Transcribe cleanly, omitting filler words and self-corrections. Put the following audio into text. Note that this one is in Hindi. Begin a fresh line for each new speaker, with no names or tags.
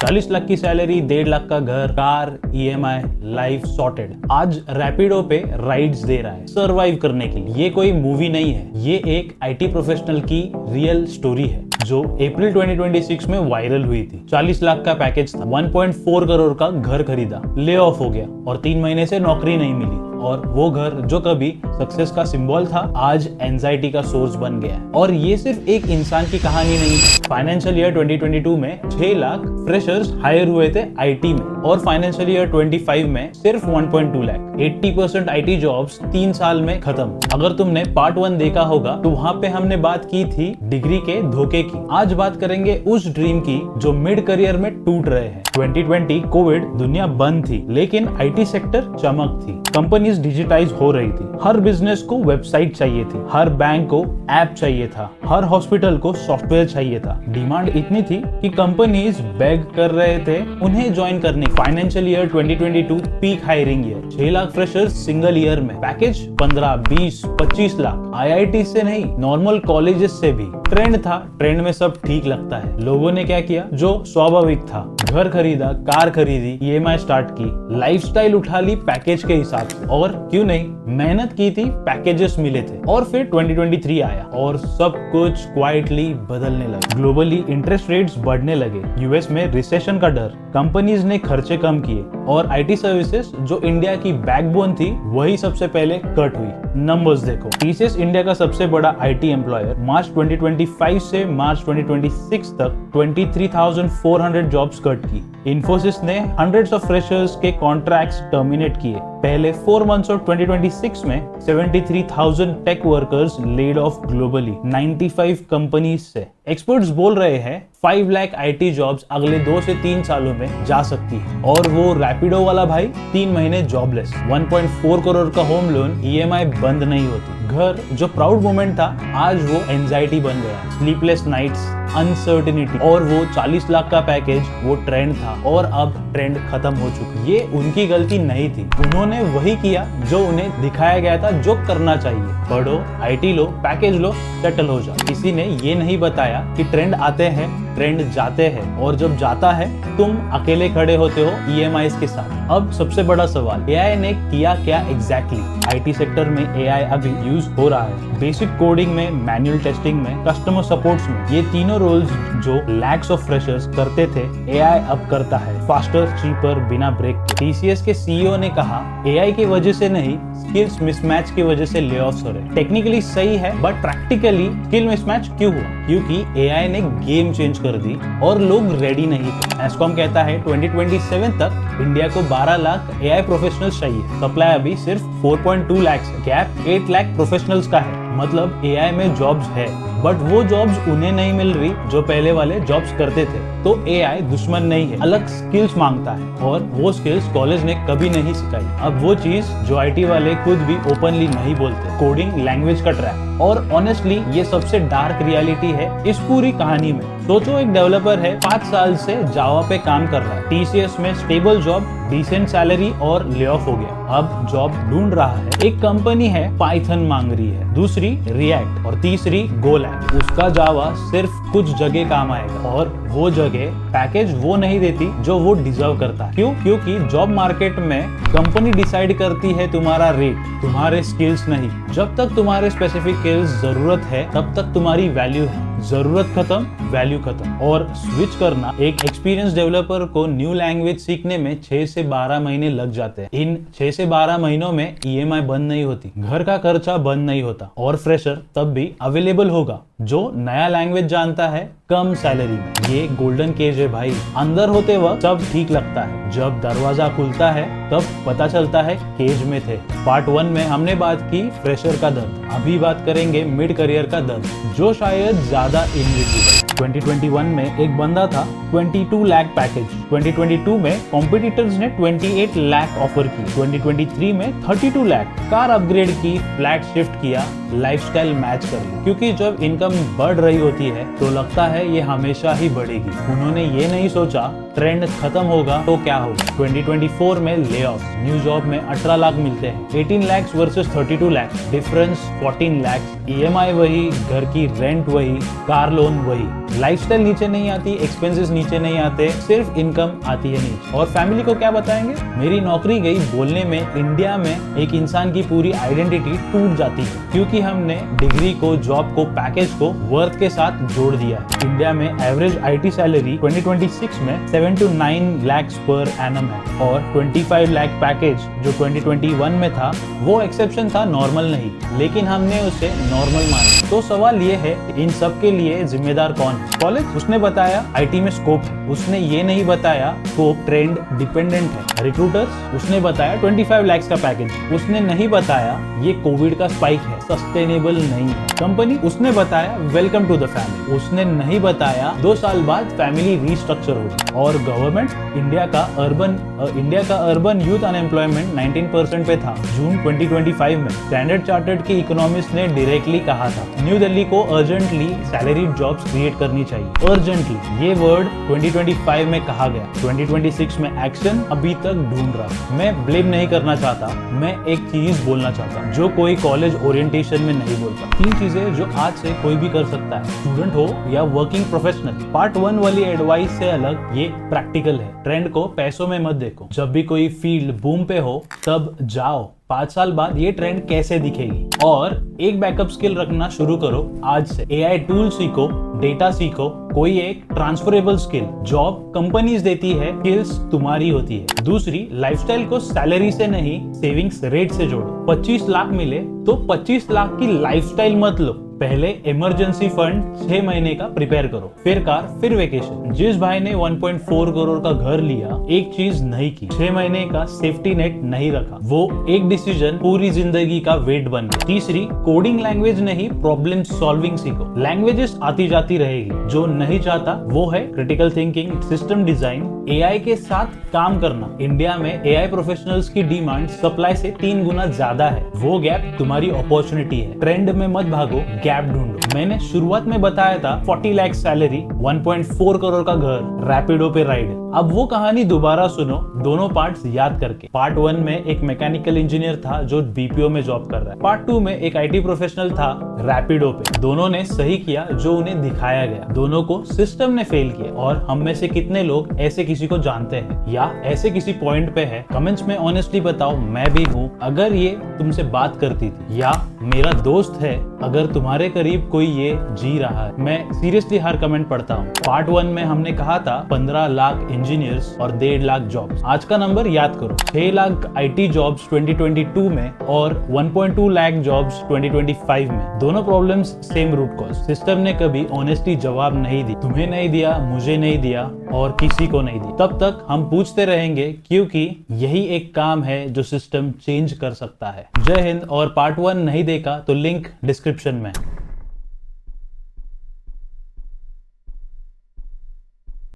40 लाख की सैलरी, 1.5 लाख का घर, कार, ईएमआई, लाइफ सॉर्टेड। आज रैपिडो पे राइड्स दे रहा है सर्वाइव करने के लिए। ये कोई मूवी नहीं है, ये एक आईटी प्रोफेशनल की रियल स्टोरी है जो अप्रैल 2026 में वायरल हुई थी। 40 लाख का पैकेज था, 1.4 करोड़ का घर खरीदा, ले ऑफ हो गया और 3 महीने से नौकरी नहीं मिली। और वो घर जो कभी सक्सेस का सिंबल था, आज एंजाइटी का सोर्स बन गया है। और ये सिर्फ एक इंसान की कहानी नहीं है। फाइनेंशियल ईयर 2022 में 6 लाख फ्रेशर्स हायर हुए थे आईटी में और फाइनेंशियल ईयर 25 में सिर्फ 1.2 लाख। 80% आईटी जॉब्स 3 साल में खत्म। अगर तुमने पार्ट 1 देखा होगा तो वहाँ पे हमने बात की थी डिग्री के धोखे की। आज बात करेंगे उस ड्रीम की जो मिड करियर में टूट रहे हैं। 2020 कोविड, दुनिया बंद थी लेकिन आईटी सेक्टर चमक थी। कंपनीज डिजिटाइज हो रही थी, हर बिजनेस को वेबसाइट चाहिए थी, हर बैंक को ऐप चाहिए था, हर हॉस्पिटल को सॉफ्टवेयर चाहिए था। डिमांड इतनी थी कि कंपनीज बेग कर रहे थे उन्हें ज्वाइन करने। Financial year 2022 peak hiring year, 6 lakh freshers single year में, पैकेज 15, 20, 25 लाख। आईआईटी से नहीं, नॉर्मल कॉलेजेस से भी। ट्रेंड था, ट्रेंड में सब ठीक लगता है। लोगों ने क्या किया जो स्वाभाविक था, घर खरीदा, कार खरीदी, ईएमआई स्टार्ट की, लाइफस्टाइल उठा ली पैकेज के हिसाब से। और क्यों नहीं, मेहनत की थी, पैकेजेस मिले थे। और फिर 2023 आया और सब कुछ क्वाइटली बदलने लगा। ग्लोबली इंटरेस्ट रेट्स बढ़ने लगे, यूएस में रिसेशन का डर, कंपनीज ने खर्चे कम किए और आईटी सर्विसेज जो इंडिया की बैकबोन थी वही सबसे पहले कट हुई। नंबर्स देखो, टीसीएस इंडिया का सबसे बड़ा आईटी एम्प्लॉयर मार्च 2025 से मार्च 2026 तक 23,400 जॉब्स कट की। इन्फोसिस ने हंड्रेड्स ऑफ फ्रेशर्स के कॉन्ट्रैक्ट्स टर्मिनेट किए। पहले 4 मंथ्स ऑफ 2026 में 73,000 tech workers laid off globally 95 companies से। एक्सपर्ट्स बोल रहे हैं 5 लाख आईटी जॉब्स अगले 2 से 3 सालों में जा सकती है। और वो रैपिडो वाला भाई 3 महीने जॉबलेस, 1.4 करोड़ का होम लोन, ईएमआई बंद नहीं होती। घर जो प्राउड मोमेंट था आज वो एंजाइटी बन गया। Sleepless nights, uncertainty. और वो 40 लाख का पैकेज वो ट्रेंड था और अब ट्रेंड खत्म हो चुका। ये उनकी गलती नहीं थी, उन्होंने वही किया जो उन्हें दिखाया गया था जो करना चाहिए। पढ़ो, IT low, package low, settle हो जाओ। किसी ने ये नहीं बताया कि ट्रेंड आते हैं, ट्रेंड जाते हैं और जब जाता है तुम अकेले खड़े होते हो ईएमआईज के साथ। अब सबसे बड़ा सवाल, एआई ने किया क्या एग्जैक्टली? आईटी सेक्टर में एआई अभी यूज हो रहा है, बेसिक कोडिंग में, मैनुअल टेस्टिंग में, कस्टमर सपोर्ट्स में। ये तीनों रोल्स जो लैक्स ऑफ फ्रेशर्स करते थे, एआई अब करता है फास्टर, चीपर, बिना ब्रेक के। टीसीएस के सीईओ ने कहा एआई की वजह से नहीं, स्किल्स मिसमैच की वजह से ले ऑफ्स हो रहे। टेक्निकली सही है बट प्रैक्टिकली स्किल मिसमैच क्यों हुआ? क्योंकि एआई ने गेम चेंज कर दी और लोग रेडी नहीं थे। एस्कॉम कहता है 2027 तक इंडिया को 12 लाख एआई प्रोफेशनल्स चाहिए। सप्लाई अभी सिर्फ 4.2 लाख है, गैप 8 लाख प्रोफेशनल्स का है। मतलब एआई में जॉब्स है बट वो जॉब्स उन्हें नहीं मिल रही जो पहले वाले जॉब्स करते थे। तो एआई दुश्मन नहीं है, अलग स्किल्स मांगता है और वो स्किल्स कॉलेज ने कभी नहीं सिखाई। अब वो चीज जो आईटी वाले खुद भी ओपनली नहीं बोलते, कोडिंग लैंग्वेज का ट्रैक। और ऑनेस्टली ये सबसे डार्क रियलिटी है इस पूरी कहानी में। सोचो एक डेवलपर है, 5 साल से जावा पे काम कर रहा है, टीसीएस में स्टेबल जॉब, डिसेंट सैलरी और ले ऑफ हो गया। अब जॉब ढूंढ रहा है। एक कंपनी है पाइथन मांग रही है, दूसरी रिएक्ट और तीसरी गोलैंग। उसका जावा सिर्फ कुछ जगह काम आएगा और वो जगह पैकेज वो नहीं देती जो वो डिजर्व करता है। क्यों? क्योंकि जॉब मार्केट में कंपनी डिसाइड करती है तुम्हारा रेट, तुम्हारे स्किल्स नहीं। जब तक तुम्हारे स्पेसिफिक स्किल्स जरूरत है तब तक तुम्हारी वैल्यू है, जरूरत खत्म, वैल्यू खत्म। और स्विच करना, एक एक्सपीरियंस डेवलपर को न्यू लैंग्वेज सीखने में 6 से 12 महीने लग जाते हैं। इन 6 से 12 महीनों में ईएमआई बंद नहीं होती, घर का खर्चा बंद नहीं होता और फ्रेशर तब भी अवेलेबल होगा जो नया लैंग्वेज जानता है कम सैलरी में। ये गोल्डन केज है भाई। अंदर होते वक्त सब ठीक लगता है, जब दरवाजा खुलता है तब पता चलता है केज में थे। पार्ट 1 में हमने बात की फ्रेशर का दर्द, अभी बात करेंगे मिड करियर का दर्द जो शायद ज्यादा इनविजिबल। 2021 में एक बंदा था, 22 लाख पैकेज। 2022 में कॉम्पिटिटर्स ने 28 लाख ऑफर की। 2023 में 32 लाख। कार अपग्रेड की, फ्लैट शिफ्ट किया, लाइफस्टाइल मैच कर ली। क्योंकि जब इनकम बढ़ रही होती है तो लगता है ये हमेशा ही बढ़ेगी। उन्होंने ये नहीं सोचा ट्रेंड खत्म होगा तो क्या होगा। 2024 में ले ऑफ, न्यू जॉब में 18 लाख मिलते हैं, 18 lakh versus 32 lakh, difference 14 lakh. EMI वही, घर की रेंट वही, कार लोन वही। लाइफस्टाइल नीचे नहीं आती, एक्सपेंसेस नीचे नहीं आते, सिर्फ इनकम इनकम आती है नीचे। और फैमिली को क्या बताएंगे? मेरी नौकरी गई बोलने में इंडिया में एक इंसान की पूरी आइडेंटिटी टूट जाती है, क्योंकि हमने डिग्री को, जॉब को, पैकेज को वर्थ के साथ जोड़ दिया है। इंडिया में एवरेज आईटी सैलरी 2026 में 7 to 9 लाख पर एनम है और 25 लाख पैकेज जो 2021 में था वो एक्सेप्शन था, नॉर्मल नहीं, लेकिन हमने उसे नॉर्मल माना। तो सवाल ये है, इन सब के लिए जिम्मेदार कौन है? कॉलेज? उसने बताया आईटी में स्कोप है, उसने ये नहीं बताया स्कोप ट्रेंड डिपेंडेंट है। रिक्रूटर्स? उसने बताया 25 लाख का पैकेज, उसने नहीं बताया ये कोविड का स्पाइक है, सस्टेनेबल नहीं है। कंपनी? उसने बताया वेलकम टू द फैमिली, उसने नहीं बताया 2 साल बाद फैमिली रीस्ट्रक्चर होगी। और गवर्नमेंट? इंडिया का अर्बन यूथ अनएम्प्लॉयमेंट 19% पे था जून 2025 में। स्टैंडर्ड चार्टर्ड के इकोनॉमिस्ट ने डायरेक्टली कहा था न्यू दिल्ली को अर्जेंटली सैलरीड जॉब्स क्रिएट करनी चाहिए। अर्जेंटली ये वर्ड 2025 में कहा गया, 2026 में एक्शन अभी तक ढूंढ रहा। मैं ब्लेम नहीं करना चाहता, मैं एक चीज बोलना चाहता जो कोई कॉलेज ओरिएंटेशन में नहीं बोलता। 3 चीजें जो आज से कोई भी कर सकता है, स्टूडेंट हो या वर्किंग प्रोफेशनल। पार्ट 1 वाली एडवाइस से अलग ये प्रैक्टिकल है। ट्रेंड को पैसों में मत देखो, जब भी कोई फील्ड बूम पे हो तब जाओ। 5 साल बाद ये ट्रेंड कैसे दिखेगी? और एक बैकअप स्किल रखना शुरू करो आज से। एआई टूल सीखो, डेटा सीखो, कोई एक ट्रांसफरेबल स्किल। जॉब कंपनीज देती है, स्किल्स तुम्हारी होती है। दूसरी, लाइफस्टाइल को सैलरी से नहीं सेविंग्स रेट से जोड़ो। 25 लाख मिले तो 25 लाख की लाइफस्टाइल मत लो, पहले इमरजेंसी फंड 6 महीने का प्रिपेयर करो, फिर कार, फिर वेकेशन। जिस भाई ने 1.4 करोड़ का घर लिया, एक चीज नहीं की, 6 महीने का सेफ्टी नेट नहीं रखा, वो एक डिसीजन पूरी जिंदगी का वेट बन गया। तीसरी, कोडिंग लैंग्वेज नहीं प्रॉब्लम सॉल्विंग सीखो। लैंग्वेजेस आती जाती रहेगी, जो नहीं चाहता वो है critical thinking, system design, AI के साथ काम करना। इंडिया में एआई प्रोफेशनल्स की डिमांड सप्लाई से 3 गुना ज्यादा है, वो गैप तुम्हारी अपॉर्चुनिटी है। ट्रेंड में मत भागो, गैप ढूंढो। मैंने शुरुआत में बताया था 40 लाख सैलरी, 1.4 करोड़ का घर, रैपिडो पे राइड। अब वो कहानी दोबारा सुनो, दोनों पार्ट्स याद करके। पार्ट 1 में एक मैकेनिकल इंजीनियर था जो बीपीओ में जॉब कर रहा है। पार्ट 2 में एक आईटी प्रोफेशनल था रैपिडो पे। दोनों ने सही किया जो उन्हें दिखाया गया, दोनों को सिस्टम ने फेल किया। और हम में से कितने लोग ऐसे किसी को जानते हैं या ऐसे किसी पॉइंट पे है? कमेंट्स में ऑनेस्टली बताओ, मैं भी हूँ। अगर ये तुमसे बात करती थी या मेरा दोस्त है, अगर तुम्हारे करीब कोई ये जी रहा है, मैं सीरियसली हर कमेंट पढ़ता हूँ। पार्ट 1 में हमने कहा था 15 लाख इंजीनियर्स और 1.5 लाख जॉब्स। आज का नंबर याद करो, 6 लाख आईटी जॉब्स 2022 में और 1.2 लाख जॉब्स 2025 में। दोनों problems same root cause. System ने कभी ऑनेस्टली जवाब नहीं दी, तुम्हें नहीं दिया, मुझे नहीं दिया और किसी को नहीं दी। तब तक हम पूछते रहेंगे, क्योंकि यही एक काम है जो सिस्टम चेंज कर सकता है। जय हिंद। और पार्ट 1 नहीं देखा तो लिंक डिस्क्रिप्शन में।